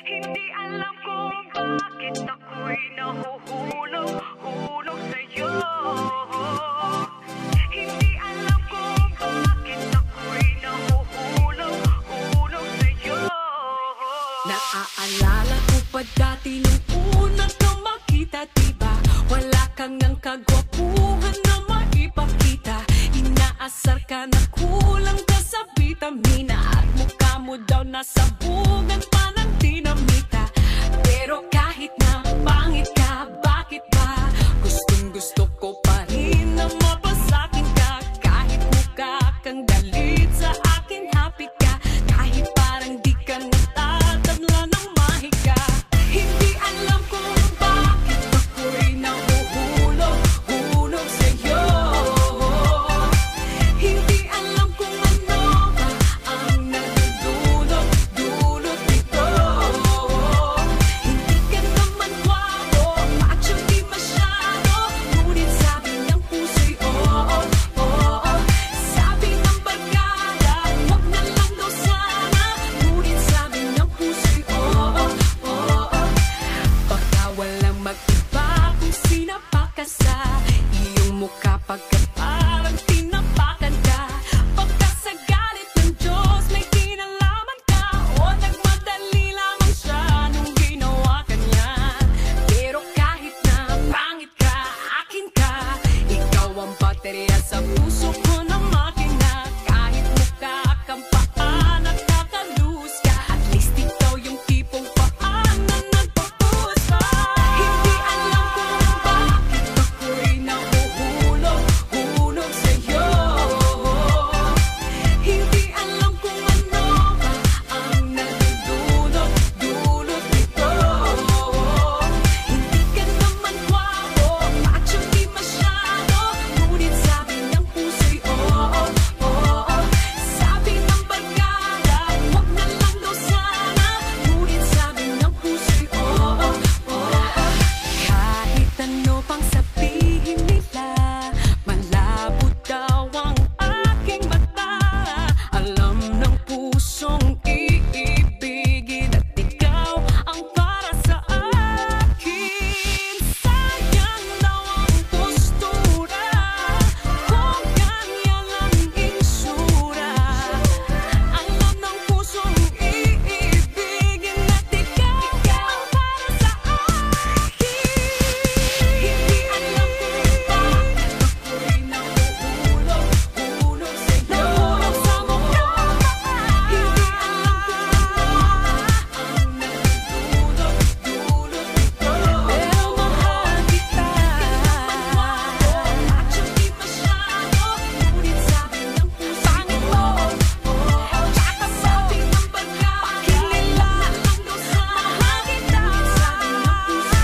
Hindi alam kung bakit ako'y nahuhulog sa'yo. Hindi alam kung bakit ako'y nahuhulog sa'yo. Naaalala ko pa dati nung una ka makita, diba? Wala kang ng kagwapuhan na maipakita. Inaasar ka na kulang ka sa vitamina, at mukha mo daw nasabugan pa ng dinamita. Pero kahit na pangit ka, bakit ba gustong gusto ko pa rin na mapasakin ka? Kahit mukha kang galit, sa akin happy ka. Kahit parang di ka natatabla ng mahika. Hindi alam kung bakit ako'y nahuhulog sa'yo. Hindi alam kung ano ba ang nadudulot nito. Hindi ka naman gwapo, macho di masyado, ngunit sabi ng puso'y oo, oo. Sabi ng barkada, wag na lang daw sana, ngunit sabi ng puso'y oo, oo. Baka walang mag-iba kung sinapak ka sa iyong mukha, pagkat parang tinapakan ka. Pagka sa galit ng Diyos may kinalaman ka, o nagmadali lamang siya nung ginawa ka niya. Pero kahit na pangit ka, akin ka. Ikaw ang baterya sa puso ko na makina. Kahit mukha kang paan at kakalus ka, at least ikaw yung tipong paan na nagpapuus pa. Hindi alam kung bakit ako'y nahuhulog sa'yo. Hindi alam kung ano ba ang nadudulot nito. Hindi ka naman gwapo, macho di masyado, ngunit sabi ng puso'y oo, oo. Sabi ng barkada, wag na lang daw sana, ngunit sabi ng puso'y oo, oo. Kahit ano pang sabihin nila, malabo daw ang aking mata. Alam ng pusong iibigin, at ikaw ang para sa akin. Sayang daw ang postura, kung ganyan ang insura. Alam ng pusong iibigin, at ikaw ang para sa akin. Hindi alam kung bakit ako'y nahuhulog sa'yo. Nahulog sa mukha. Hindi alam kung ano ang nadudulot nito. Pero mahal kita. Macho di masyado, ngunit sabi ng puso pangit mo. Tsaka sabi ng barkada, pakilala lang daw sa mahal kita. Sabi ng puso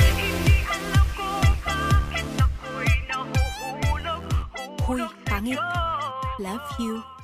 Hindi alam kung bakit ako'y nahuhulog Hoy, pangit. sa'yo. Love you.